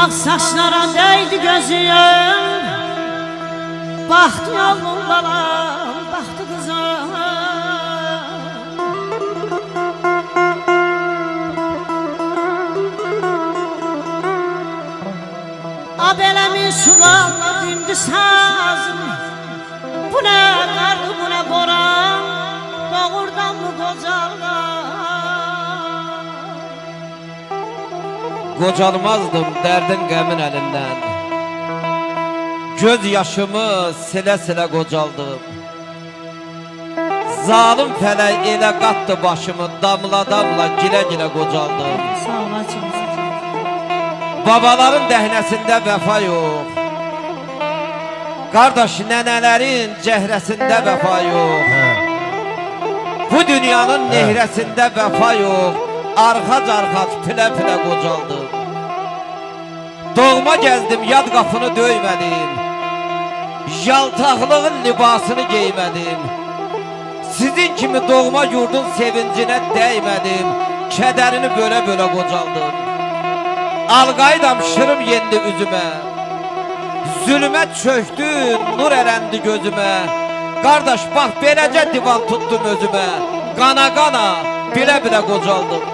Ak saçlara değdi gözüm, baktı yolun balam, baktı kızım. Abelemin sularla dindi sazım. Bu ne karlı, bu ne boran, doğurdan mı kocaldan? Qocalmazdım dərdin qəmin əlindən. Göz yaşımı silə-silə qocaldım. Zalim fələk elə qatdı başımı, damla-damla, gilə-gilə qocaldım. Sağ olasın. Babaların dəhnəsində vəfa yox, qardaş nənələrin cəhrəsində vəfa yox, bu dünyanın nehrəsində vəfa yox. Arxac-arxac, pilə-pilə qocaldım. Doğma gəzdim, yad qapını döymədim. Yaltaqlığın libasını geymədim. Sizin kimi doğma yurdun sevincinə dəymədim. Kədərini bölə-bölə qocaldım. Alqaydam şırım yendi üzümə. Zülmət çöktü, nur ələndi gözümə. Qardaş, bax, beləcə divan tutdum özümə. Qana-qana, bilə-bilə qocaldım.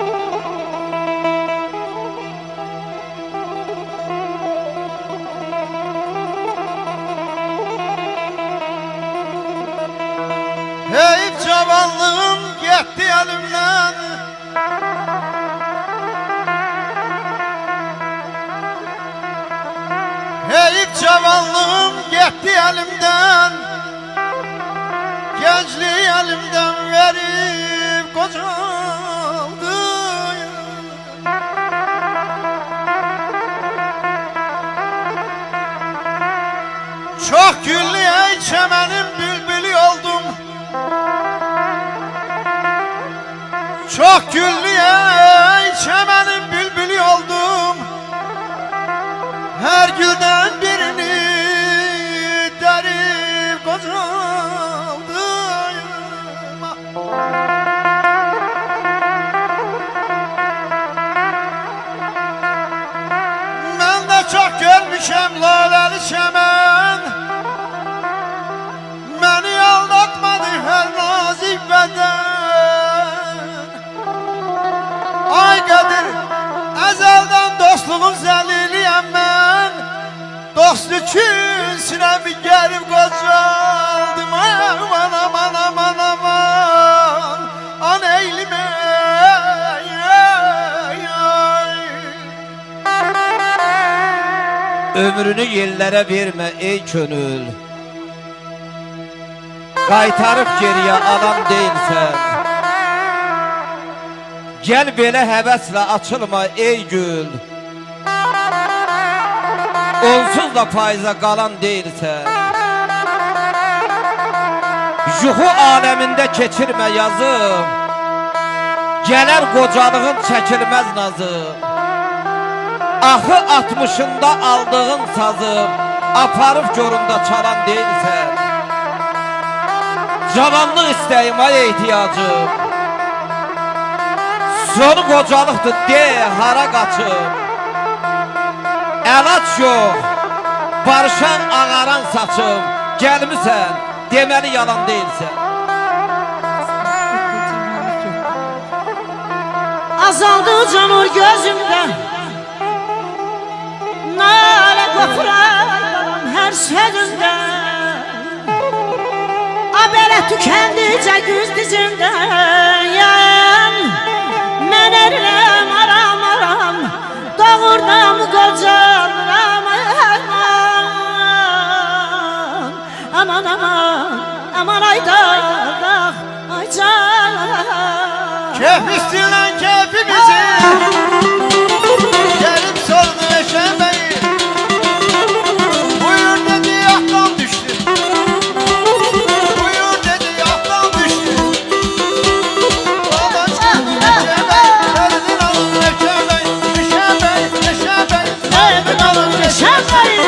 Heyif cavanlığım getdi əlimdən. Heyif cavanlığım getdi əlimdən. Gəncliyi əlimdən verib qocaldı. Çox güllü ey çəmənin bülbülü oldum. Çok güllü ey çəmənin bülbülü oldum. Her gülden birini derip qocaldım. Ben de çok görmüşəm laləli çəmən. Məni aldatmadı her nazik bədən. Ay Qədir, əzəldən dostluğun zəliliyəm mən. Dost üçün sinəmi gəlib qocaldım. Aman, aman, aman, aman, an eylimə. Ömrünü yellərə vermə ey könül. Qaytarıb geriyə alan deyilsən. Gəl belə həvəslə açılma ey gül. Onsuz da payıza qalan deyilsən. Yuxu aləmində keçirmə yazım. Gələr qocalığın çəkilməz nazım. Axı 60'ında aldığın sazım aparıb göründə çalan deyilsən. Cavanlıq istəyim ay ehtiyacım. Sonu qocalıqdır de hara qaçım. Əlac yox, barışan ağaran saçım. Gəlmisən, deməli yalan deyilsən. Azaldı canur gözümdə, nalə qopuram hər sözümdə. Abələ tükəndicə güz dizimdə. Mən erirəm aram aram, doğurdam qocalıram. Aman aman, aman ay dağ, ay can. Keyf istilen keyfimizi gelip sordu eşeğmeyi. Buyur dedi yahtan düştü. Buyur dedi yahtan düştü. Baba çıktı eşeğmeyi. Eldin alın eşeğmeyi. Eşeğmeyi, eşeğmeyi. Eldin alın eşeğmeyi.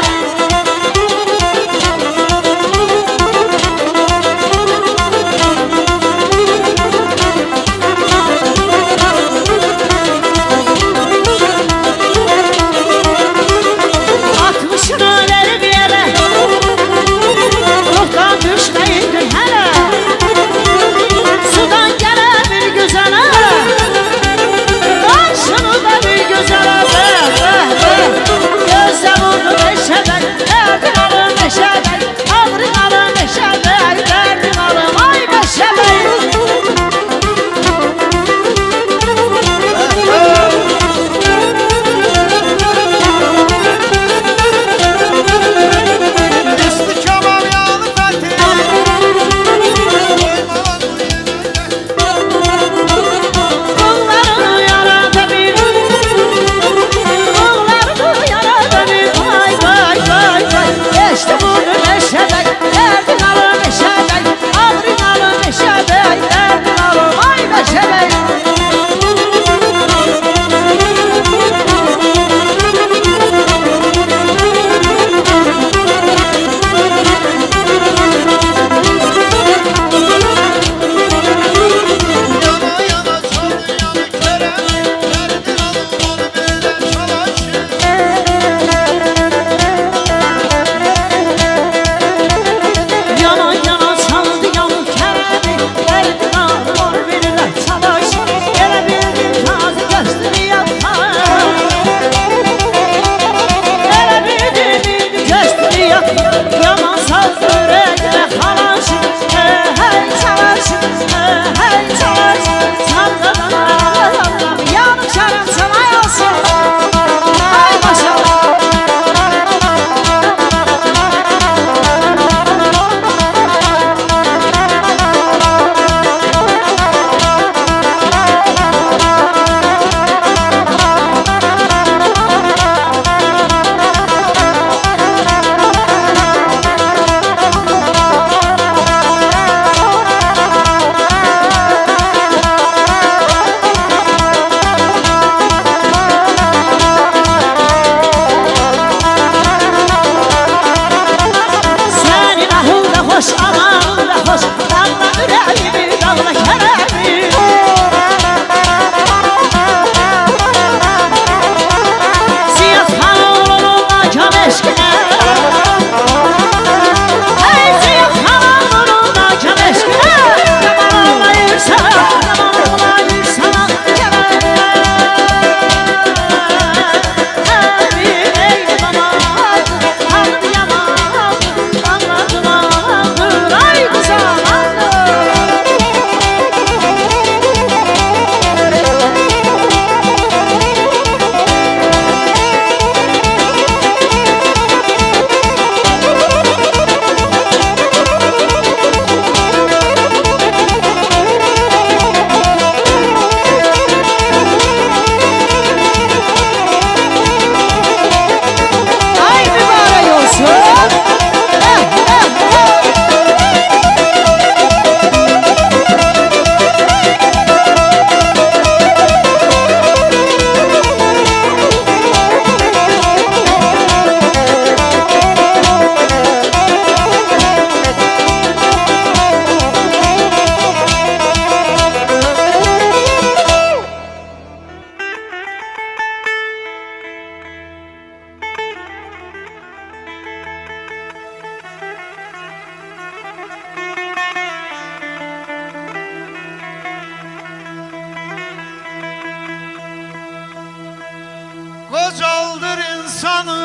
Kocaldır insanı,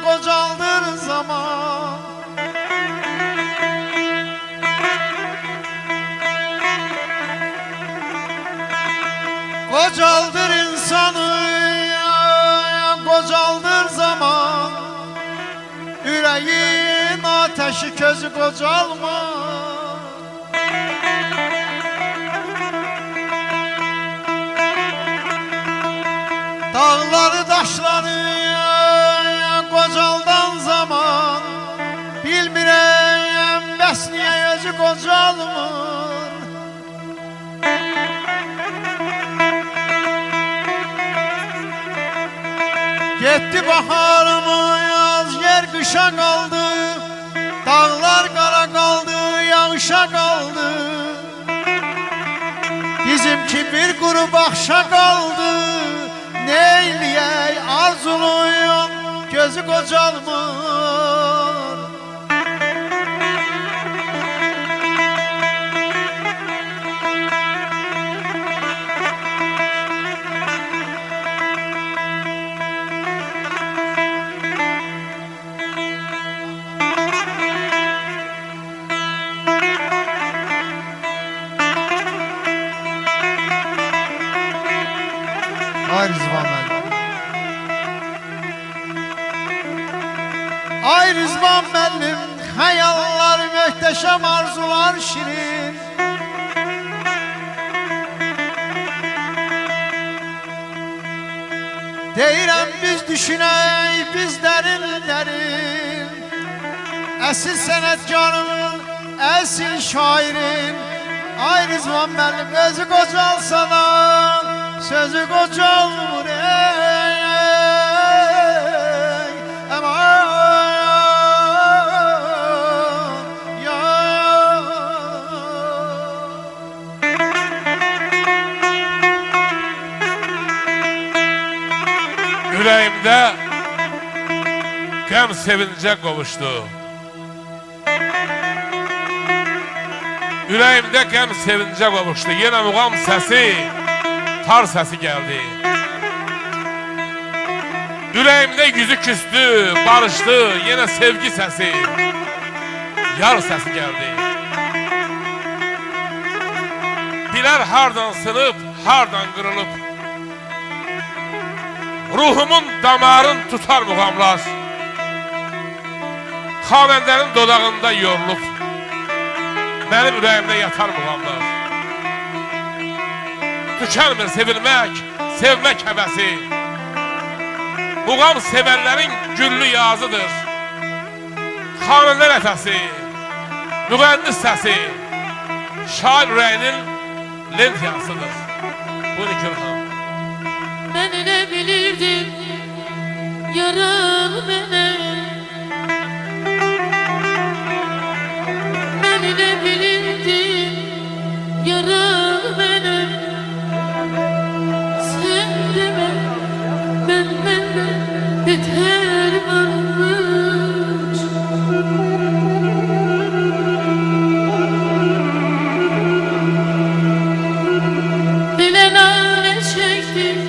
kocaldır zaman. Kocaldır insanı, kocaldır zaman. Yüreğin ateşi közü kocalma. Dağları daşları kocaldan zaman. Bilmirəm bəs niyə özü kocalmır. Gitti baharımız, yer kışa kaldı. Dağlar kara kaldı, yağışa kaldı. Bizimki bir kuru bakşa kaldı. Neyleyey arzuluyum, gözü kocalmır. Ay Rızvan müəllim. Ay Rızvan müəllim, xəyallar möhtəşəm, arzular şirin. Deyirəm biz düşünək, biz dərin. Əsil sənətkarın, əsil şairin. Ay Rızvan müəllim, özü qocalsa da sözü kocalmır ey aman ya. Yüreğimde gəm sevince qovuşdu. Yüreğimde gəm sevince qovuşdu. Yine muğam sesi, tar sesi geldi. Yüreğimde yüzü küstü, barıştı, yine sevgi sesi, yar sesi geldi. Biler hardan sınıp, hardan kırılıp, ruhumun damarın tutar muğamlar, xanənlərin dodağında yorulup, benim yüreğimde yatar muğamlar. Tükenmir sevilmek, sevmek həvəsi. Muğam sevənlərin güllü yazıdır. Xanəndə nəfəsi, müğənnis səsi, şair ürəyinin lent yansıdır. Buyurun Gülxan. Ben ne bilirdim yaralı beni. Ben ne bilirdim yaralı beni. Sen deme ben benden beter varmış. Bile nane çektim,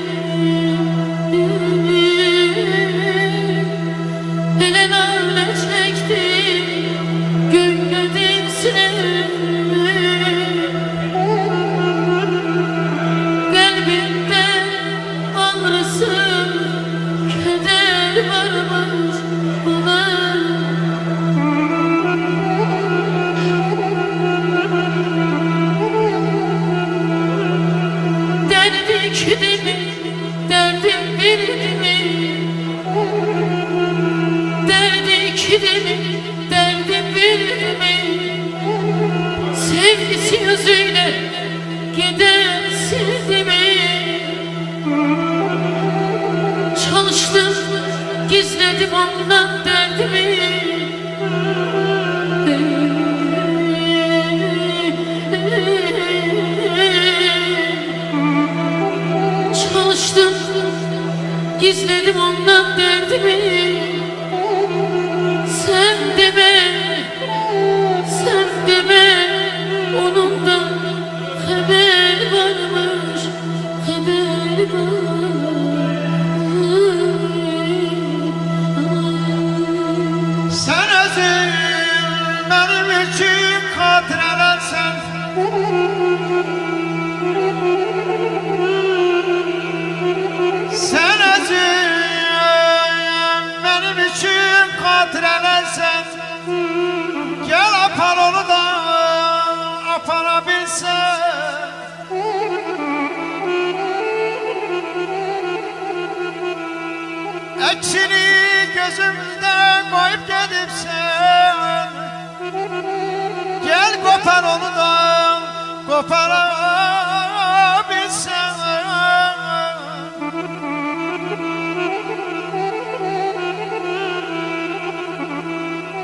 bile nane çektim, gönlü dinsine. Kalbimde ağrısı, keder varmış bana. Derdi mi, derdim birdi mi? Derdi mi, derdim birdi mi? Sevgisi yüzüyle gider sildi mi? Çalıştım, gizledim ondan derdimi. Çalıştım, gizledim ondan derdimi. Sen deme, sen deme, onun da haber varmış, haber var. bilsen. Ekşini gözümden koyup gedipsen. Gel kopar onu da koparabilsen.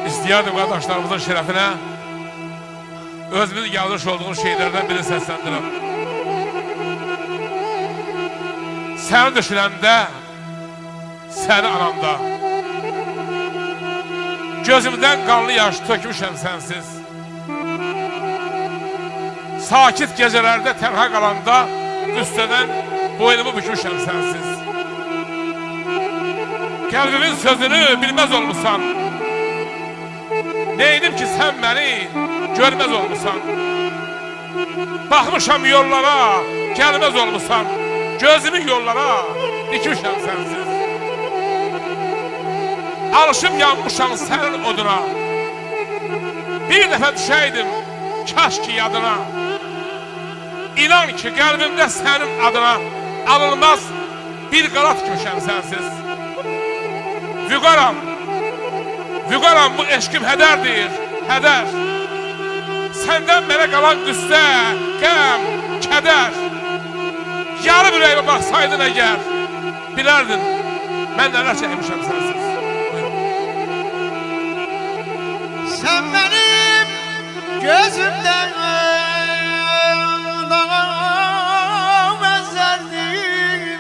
İstiyardım kardeşlerimizin şerefine özümüz yazmış olduğumuz şeylerden birini seslendirəm. Səni düşünəndə, səni ananda gözümdən qanlı yaş tökmüşəm sənsiz. Sakit gecələrdə tənha qalanda üstədən boynumu bükmüşəm sənsiz. Qəlbimin sözünü bilməz olmusan. Neydim ki sən məni görməz olmusan. Baxmışam yollara, gəlməz olmusan. Gözümü yollara dikmişəm sənsiz. Alışıb yanmışam sənin oduna. Bir dəfə düşəydim kaş ki yadına. İnan ki qəlbimdə sənin adına alınmaz bir qala tikmişəm sənsiz. Vüqaram, vüqaram bu eşkim hədərdir, hədər. Səndən mənə qalan qüssə, qəm, kədər. Yarım ürəyimə baxsaydın əgər, bilərdin mən nələr çəkmişəm sənsiz. Sen benim gözümden dağa benzerdin.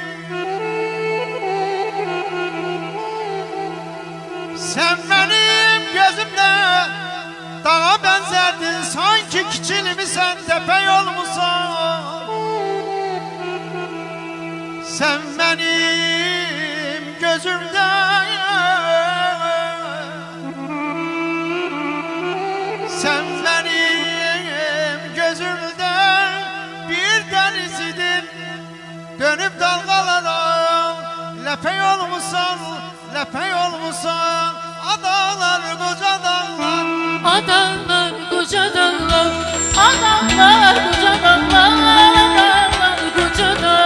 Sen benim gözümden dağa benzerdin. Sanki kiçilimi sen tepe yolmusan. Sen benim gözümden, sen benim gözümden bir deniz idin. Dönüp dalgalara lepey olmuşsan, lepey olmuşsan. Adalar koca dağlar, Adamlar koca dağlar, adamlar koca dağlar, adamlar koca dağlar.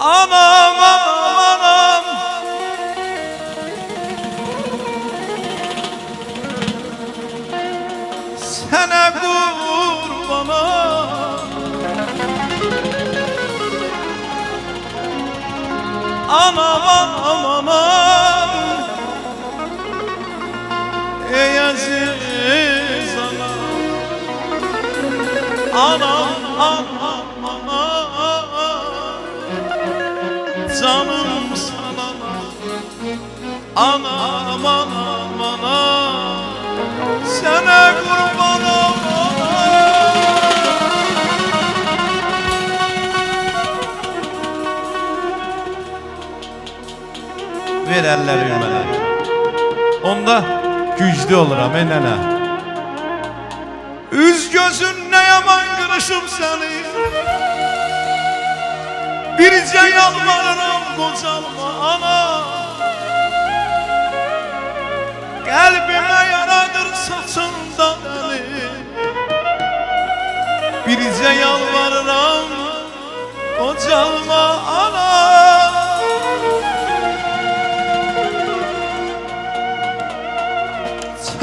Anam anam anam Sene kurbana Anam anam anam Ey aziz anam Anam anam anam Canım sana Anam anam anam Sana kurban Ver elleri mənə Onda güclü oluram nənə Üz gözün ne yaman kırışım seni Biricə yalvarıram qocalma ana Qəlbimə yaradır saçından əli Biricə yalvarıram qocalma ana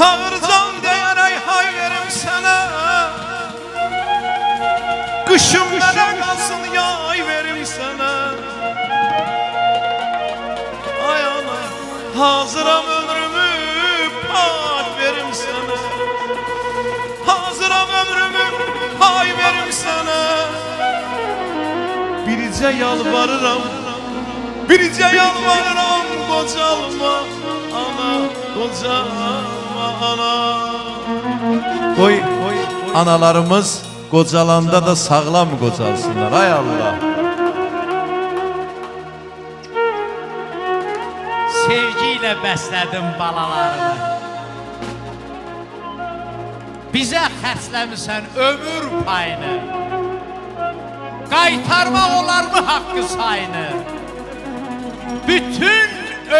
Çağırcan deyərək hay verim sənə Qışım mənə qalsın yay verim sənə Ay ana hazıram ömrümü pay verim sənə Hazıram ömrümü pay verim sənə Biricə yalvarıram Biricə yalvarıram qocalma ana qocalma ana Qoy analarımız qocalanda da sağlam qocalsınlar ay Allah Sevgiyle bəslədim balalarını Bizə xərcləmisən ömür payını Qaytarmaq olar mı haqqı sayını Bütün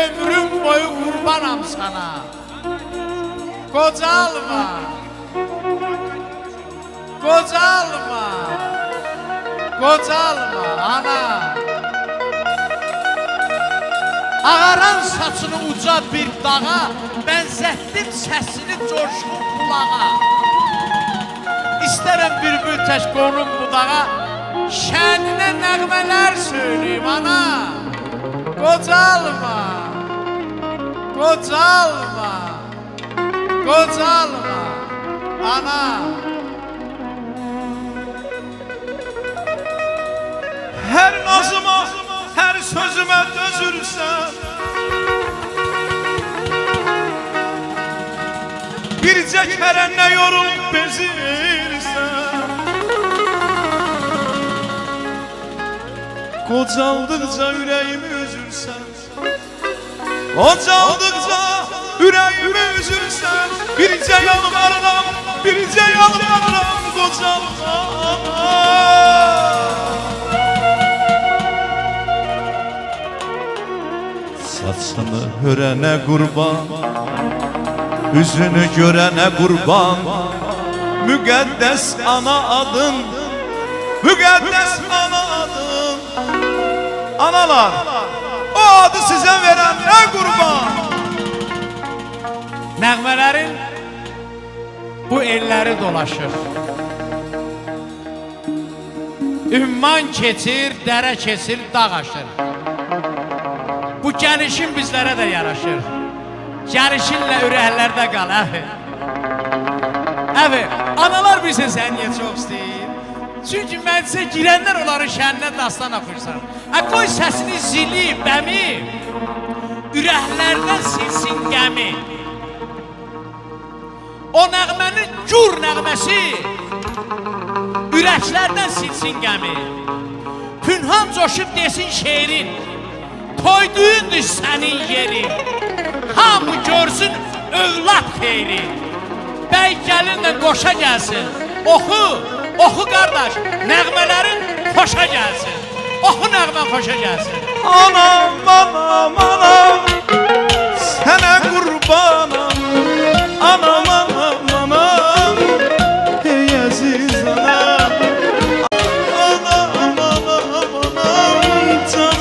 ömrüm boyu qurbanam sana Qocalma Qocalma Qocalma ana Ağaran saçını uca bir dağa Bənzətdim səsini coşqun bulağa İstərəm bülbül tək qonum budağa Şəninə nəğmələr söyləyim ana Qocalma Qocalma Qocalma ana Hər nazıma, hər sözümə dözürsən Bircə kərə nə yorulub bezirsən Qocaldıqca ürəyimi üzürsən Qocaldıqca ürəyimi üzürsən Bircə yalvarıram, bircə yalvarıram qocalma Saçını hörənə qurban Üzünü görənə qurban Müqəddəs ana adın Müqəddəs ana adın Analar O adı sizə verənə qurban Nəğmələrin bu elləri dolaşır Ümman keçir, dərə keçir, dağ aşır Bu gəlişin bizlərə də yaraşır Gəlişinlə ürəklərdə qal, əfi Əfi, analar bilsə sən niyə çox istəyir Çünki məclisə girənlər onların şəninə dastan oxuyursan Qoy səsini zili, bəmi Ürəklərdən silsin qəmi O nəğmənin gür nəğməsi Ürəklərdən silsin qəmi Pünhan coşub desin şeirin Toyduyundur sənin yeri Hamı görsün övlad xeyri Bəy gəlinlə qoşa gəlsin Oxu, oxu qardaş Nəğmələrin xoşa gəlsin Oxu nəğmə xoşa gəlsin Anam, anam, anam Sənə qurbanam Anam, anam, anam Ey əziz anam Anam, anam, anam Canım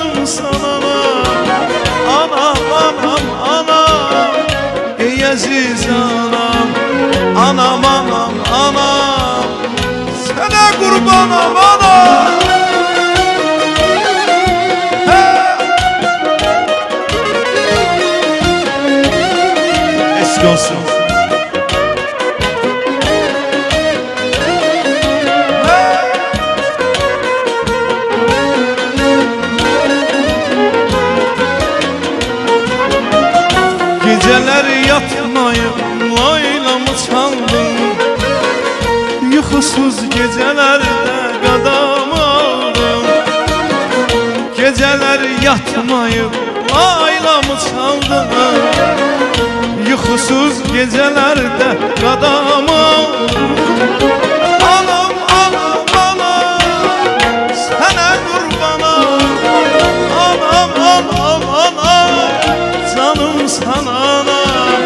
qurbanam ana. Eski olsun. Geceler yatmayıp laylamı çaldım, yuxusuz gecelerde qadam aldım. Geceler yatmayıp laylamı çaldım, yuxusuz gecelerde qadam aldım. Anam, anam, anam, sənə qurbanam. Anam, anam, anam, canım sana anam.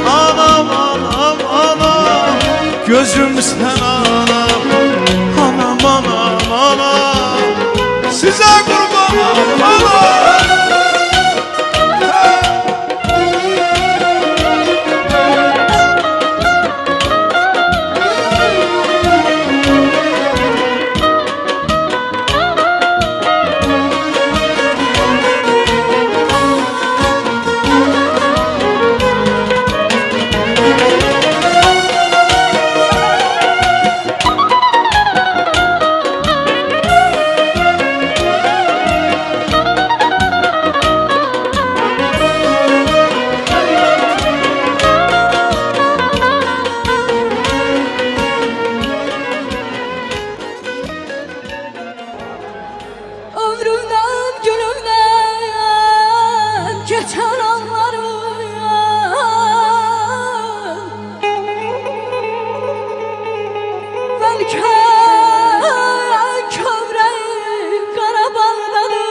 Anam, anam, anam, gözüm sen anam. Anam, anam, anam, size kurbanım anam. Ömrümden gülümden geçen anlarım. Belki kövrek Qarabağdadır.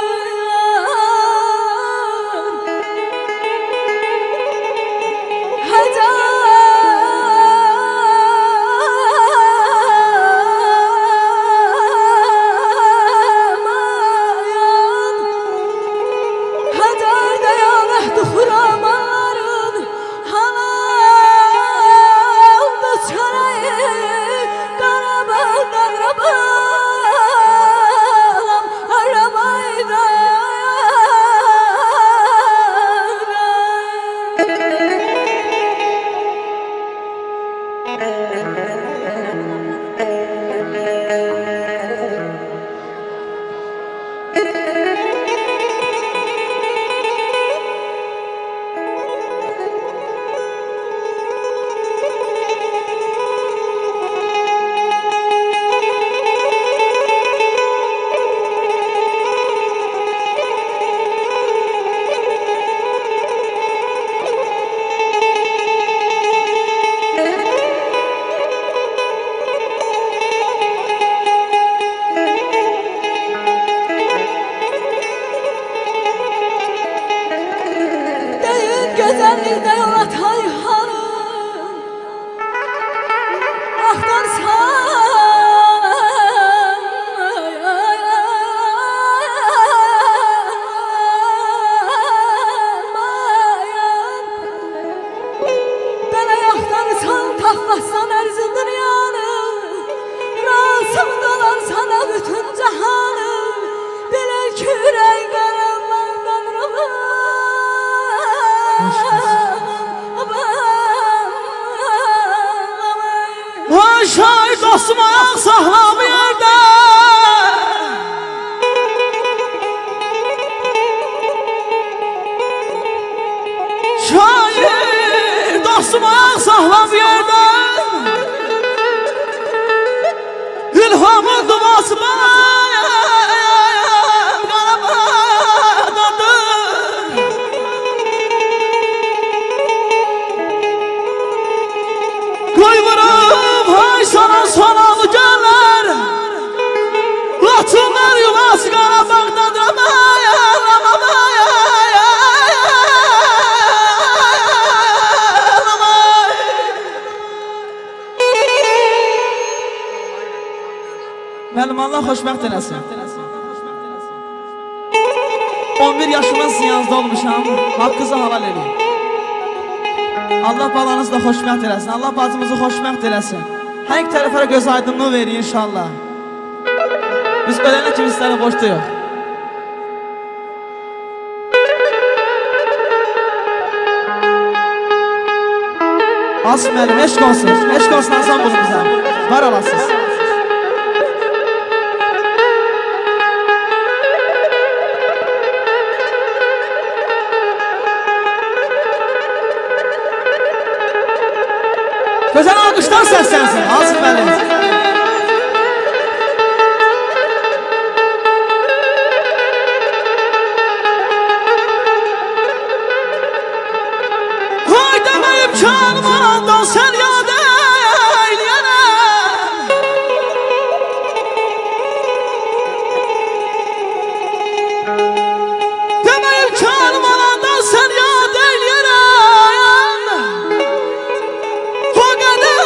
Güzellikte yaratan hanım, aktarsan mayan. Bana yaktarsan taklasan erzin dünyanı, razım dolar sana bütün cahanı. Bilir ki yürek karanlıktan ruhum. Şay dostum sağlam yerde. Şair dostum sağlam yerde. İlhamın duası sana sonalı gələr, Laçınlar yuvası Qarabağdadır. Mənim Allah xoşbəxt eləsin. 11 yaşımın ziyanızda olmuşam, haqqınızı halal edin. Allah balanızı da xoşbəxt eləsin, Allah bacımızı xoşbəxt eləsin. Hər iki tərəfə göz aydınlığı verir inşallah. Biz ölene kimi sizlere borçlu yok. Asım elim, eşk olsun. Eşk olsun Hasan bulun bize. Var olasınız. Güzel alkışlar seslensin. Asım elim. Hay demeyip çalmadan sen yad eyleyene. Demeyip çalmadan sen yad eyleyene. O kadar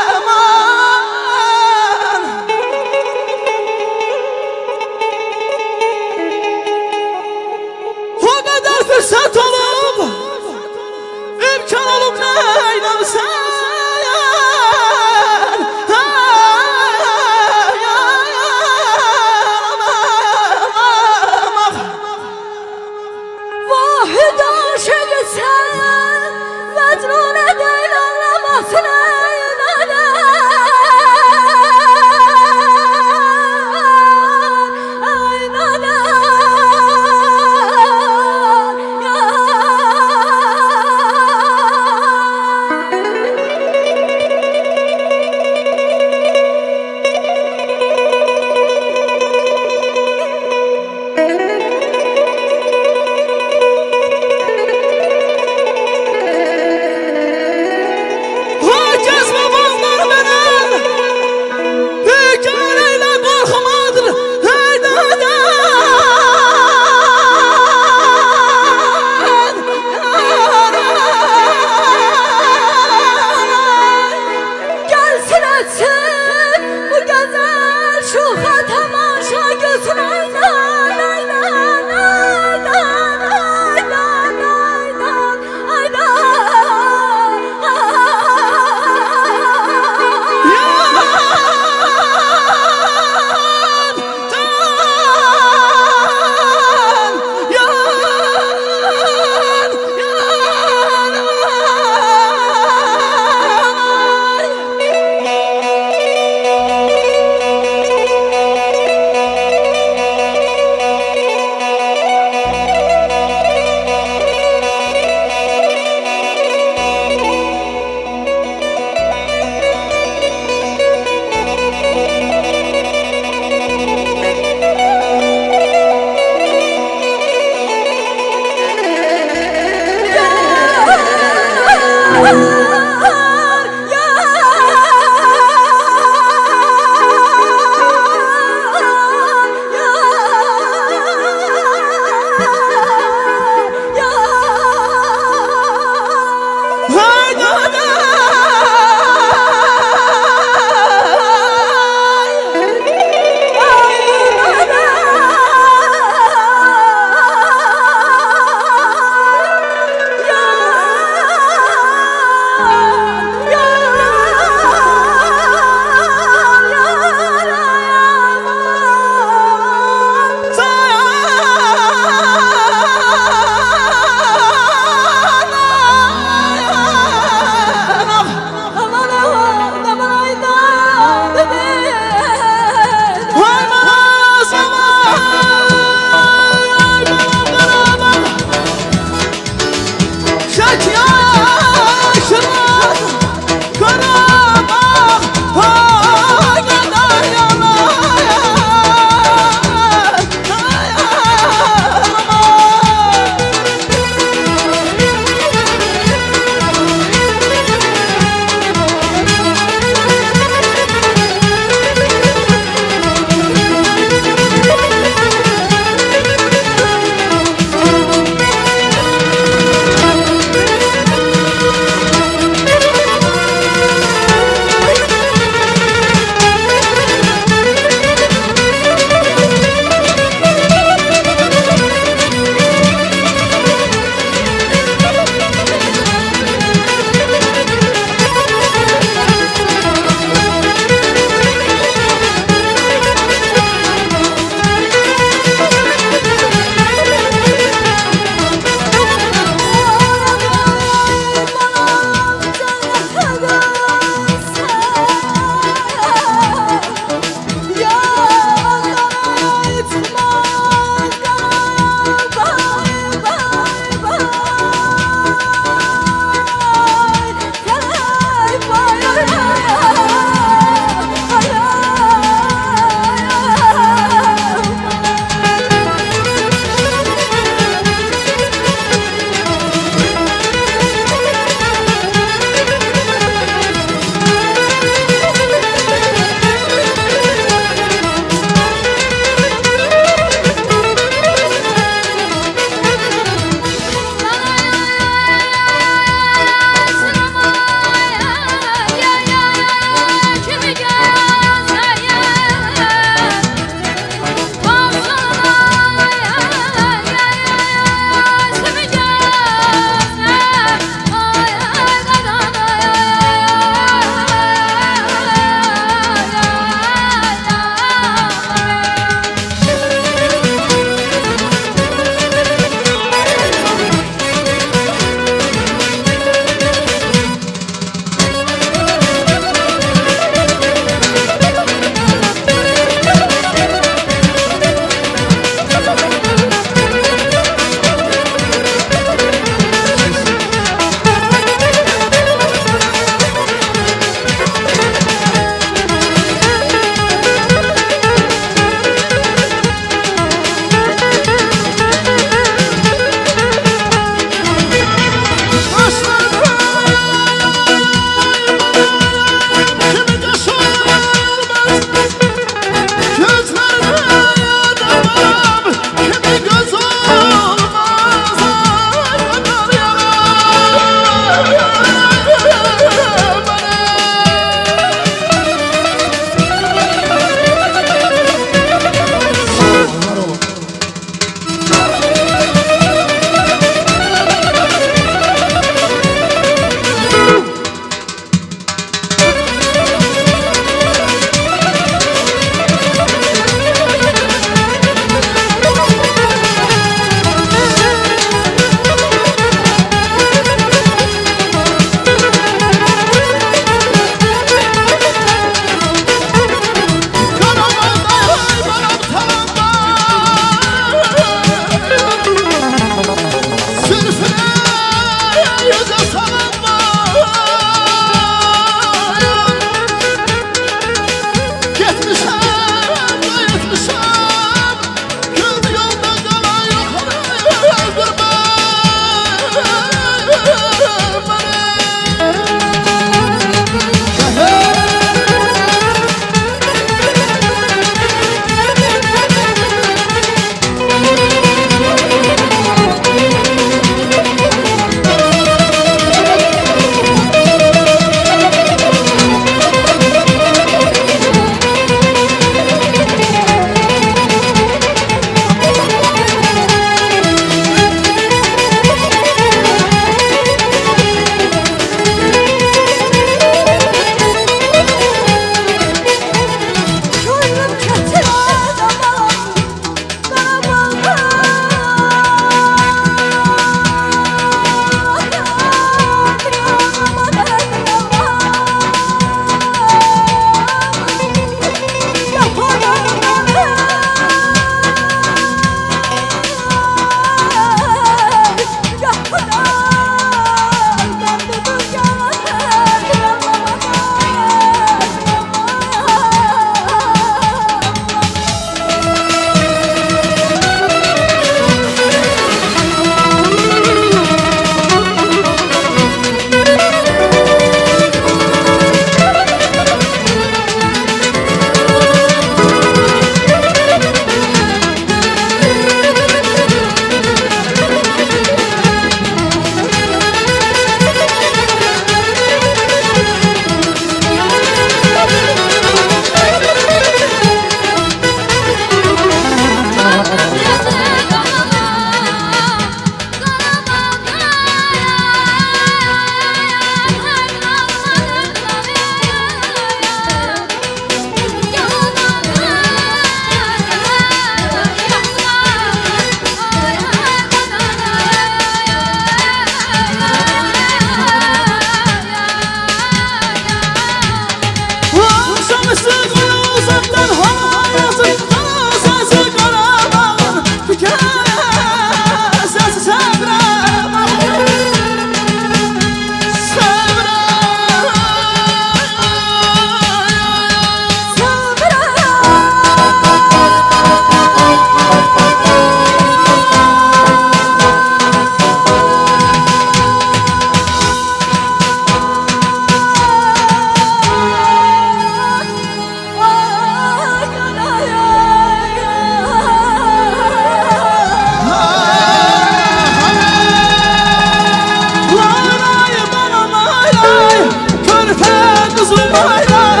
lay lay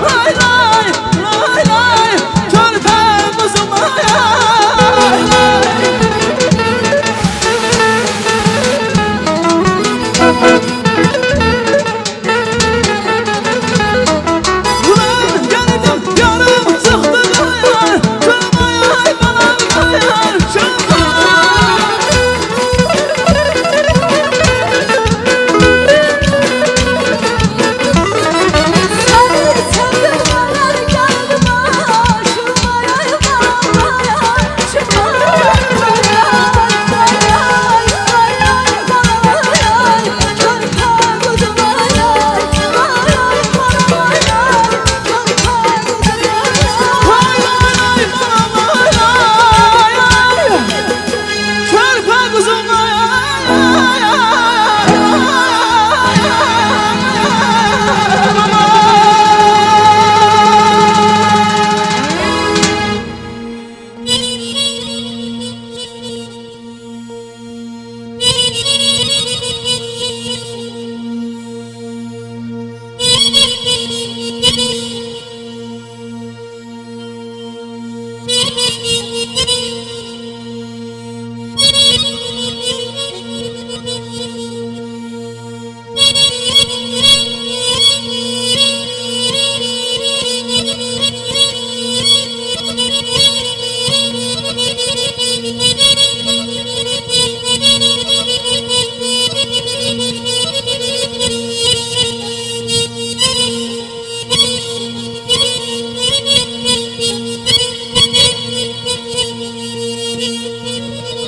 lay lay lay lay körpe kızım lay lay lay. Ulan geldim yarım çıktı kayar çılmayay bana kayar çılmayay. Seni sevdirmeler geldi başıma yay bana yay çıkma yay yay yay bana yay körpe kızıma yay yay bana yay körpe kızıma Lay lay lay lay lay lay körpe kızım lay lay lay.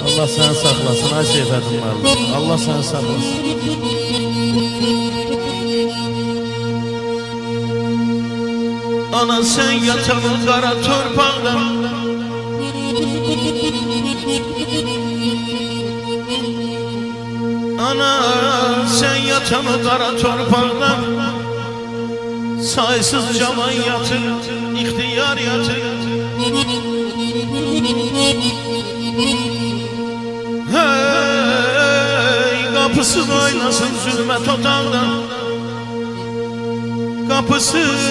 Allah səni saxlasın, ay Seyfəddin müəllim. Allah səni saxlasın. Ana sen yatan o qara torpaqda Ana sen yatan o qara torpaqda Saysız caman yatır, ihtiyar yatır Hey, kapısız oynasın zülmət otaqda Kapısız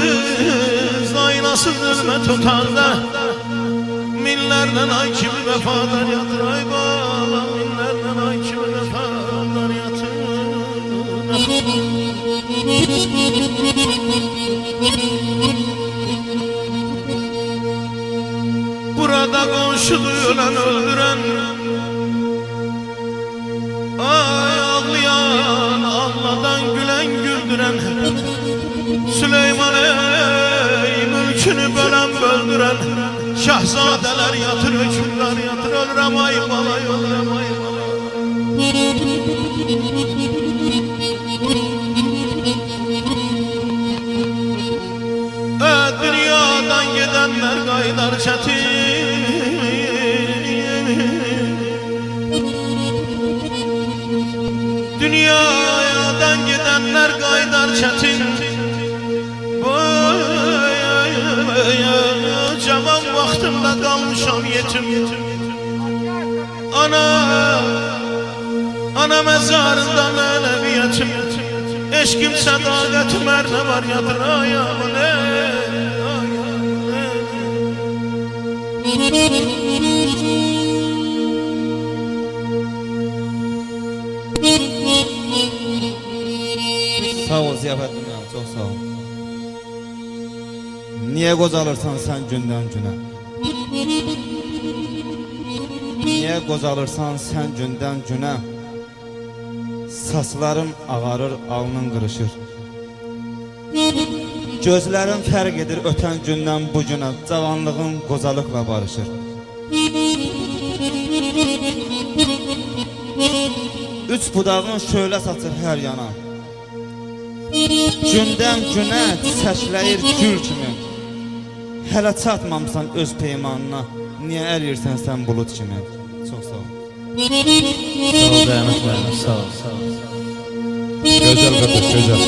oynasın zülmət otaqda Minlərdən ay kimi vəfadar yatır ay bala Minlərdən ay kimi vəfadar yatır Burada qonşudu ölen öldüren Ay ağlayan ağladan gülen güldüren Süleyman ey mülkünü bölen böldüren Şahzadeler yatır hükümler yatır Ölürem ay bala ölürem ay bala Dünyadan gidenler gaydar çetin Dünyadan gidenler gaydar çetin Cavan vaxtımda qalmışam yetim Ana məzarında mənəviyyətim Eşkim sədaqətim hər nə var yadır ayağımın Sağ ol Ziyafəddin müəllim, çox sağ ol. Niyə qocalırsan sən gündən günə? Niyə qocalırsan sən gündən günə? Saçlarım ağarır, alnın qırışır. Gözlərim fərq edir ötən gündən bu günə, cavanlığım qocalıqla barışır. Üç budağın şöyle saçır hər yana. Gündən günə çiçəkləyir gül kimi. Hələ çatmamısan öz peymanına. Niyə əlirsən sən bulut kimi? Çox sağ ol. Sağ ol Zəynət müəllim, sağ ol, sağ ol. Gözəl qardaş, gözəl.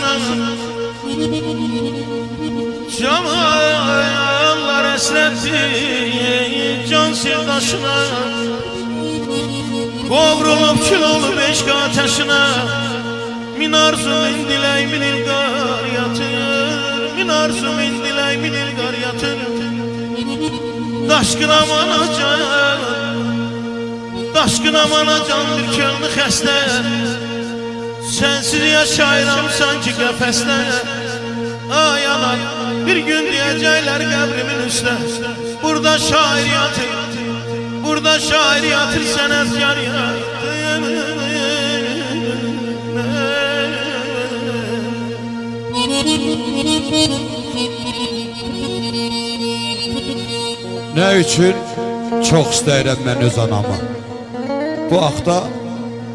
sevdasına Camallar əsrəti can sevdasına Qovrulub kül olub eşq ateşine Min arzu min dilək min ilqar yatır Min arzu min dilək min ilqar yatır Daşqın amana can bir könlü xəstə Sensiz yaşayıram sanki qəfəsdə Ay anay bir gün diyecekler qəbrimin üstə Burada şair yatır Burada şair yatır sənətkar yatır Ne üçün? Çox istəyirəm mən öz anamı. Bu haqda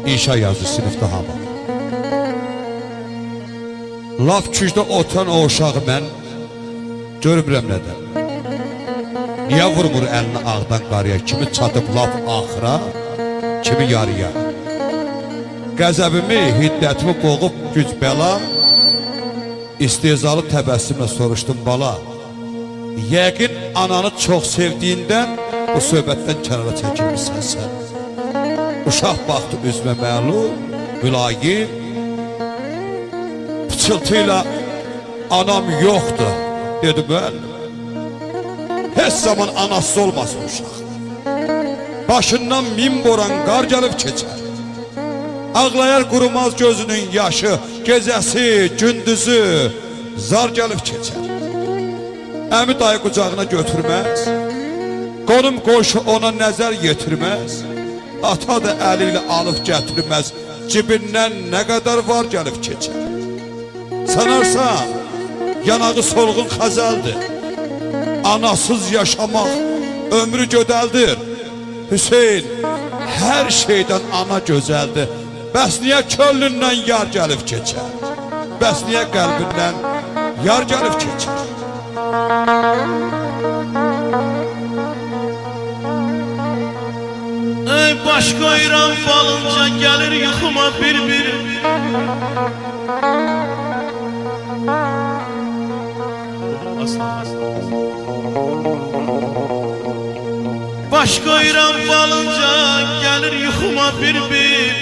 inşa yazdı sinifdə hamı. Laf küçdə oturan o uşağı mən görmürəm nədən. Niyə vurmur əlini ağdan qarıya? Kimi çatıb laf axıra, kimi yarıya. Qəzəbimi, hiddətimi boğub güc bəla, İstehzalı təbəssümlə soruşdum bala. Yəqin ananı çox sevdiyindən bu söhbətdən kənara çəkilmişsən sən. Uşaq baxdı üzmə məlum, mülayim, pıçıltıyla anam yoxdur, dedi müəllim. Heç zaman anası olmasın uşaq. Başından min boran qar gəlib keçər. Ağlayar qurumaz gözünün yaşı, gecəsi, gündüzü zar gəlib keçər. Əmi dayı qucağına götürməz, qonum qoşu ona nəzər yetirməz, ata da əli ilə alıb gətirməz, cibindən nə qədər var gəlib keçər. Sanarsan, yanağı solğun xəzəldir, anasız yaşamaq ömrü gödəldir. Hüseyin, hər şeydən ana gözəldir, bəs niyə könlündən yar gəlib keçər? Bəs niyə qəlbindən yar gəlib keçər? Ey baş qoyuram falınca gəlir yuxuma bir-bir Baş qoyuram falınca gəlir yuxuma bir-bir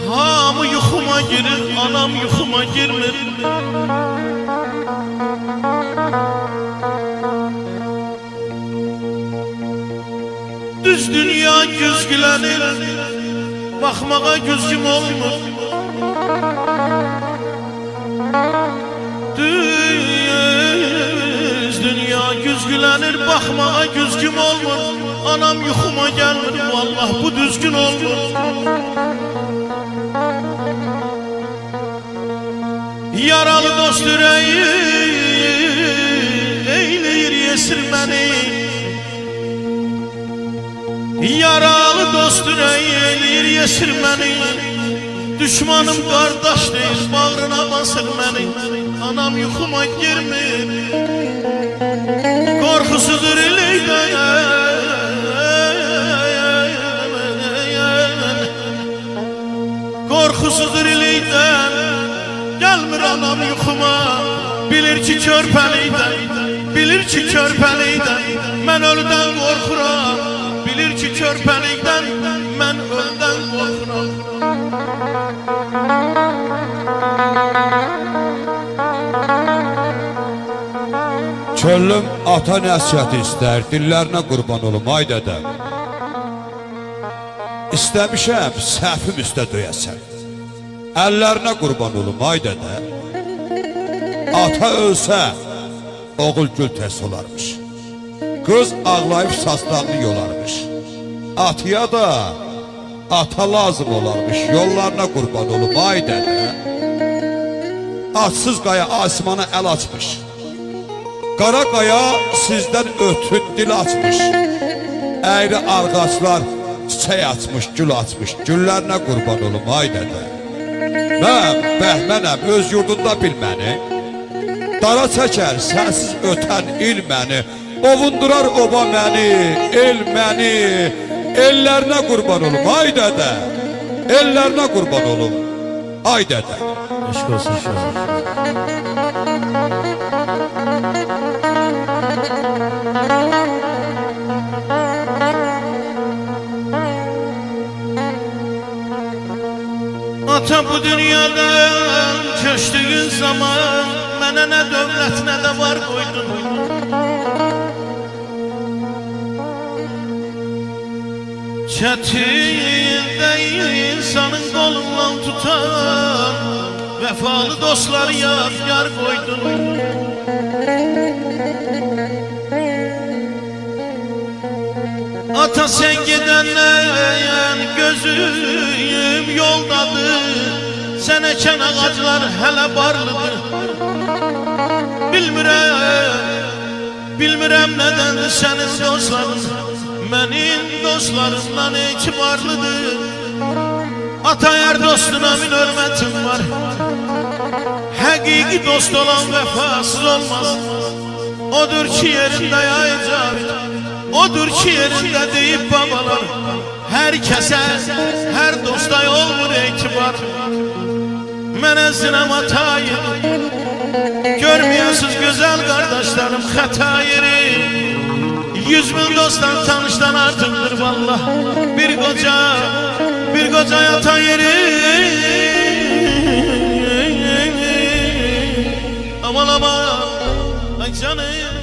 Hamı yuxuma girir, anam yuxuma girmir Düz dünya güzgülənir Baxmağa güzgüm olmur Düz dünya güzgülənir Baxmağa güzgüm olmur Anam yuxuma gəlmir Vallah bu düzgün olmur Yaralı dost ürəyi Eyləyir yesir məni Yaralı dost ürəyi eləyir yesir məni Düşmanım qardaş deyir bağrına basır məni Anam yuxuma girmir Qorxusudur iləkdən Qorxusudur iləkdən Gəlmir anam yuxuma Bilir ki körpəlikdən Bilir ki körpəlikdən Mən ölüdən qorxuram Bilir ki körpəlikdən mən öldən qorxuram Çöllüm ata nəsiyyəti istər, dillərinə qurban olum ay dədə. İstəmişəm səhvim üstə döyəsən, əllərinə qurban olum ay dədə. Ata ölsə, oğul gül təs olarmış. Qız ağlayıb saçlarını yolarmış. Atıya da ata lazım olarmış. Yollarına qurban olub ay dədə. Atsız qaya asmana əl açmış. Qara qaya sizdən ötürü dil açmış. Əyri arğaçlar çiçək açmış, gül açmış. Güllərinə qurban olub ay dədə. Mən bəhmənəm, öz yurdunda bil məni. Dara çəkər sənsiz ötən il məni. Ovundurar oba məni, el məni, ellərinə qurban olum ay dədə, ellərinə qurban olum. Ay dədə. Eşq olsun şah. Ata bu dünyadan köçtüğün zaman mənə nə dövlət nə də var qoydun. Çətində insanın qolundan tutan vəfalı dostlar yar qoydun. Ata sen gedəndən gözüm yoldadır. Sən əkən ağaclar hələ barlıdır. Bilmirəm nədəndir sənin dostların mənim dostlarımdan etibarlıdır. Ata hər dostuna min hörmətim var. Həqiqi dost olan vəfasız olmaz. Odur ki yerində yayacaq, odur ki yerində deyib babalar. Hər kəsə, hər dosta olmur etibar. Mən əzirəm ata yeri, görməyəsiz gözəl qardaşlarım xəta yeri. 100 bin dostdan tanışdan artıqdır vallah. Bir qoca yatan yeri. Aman aman, ay canım.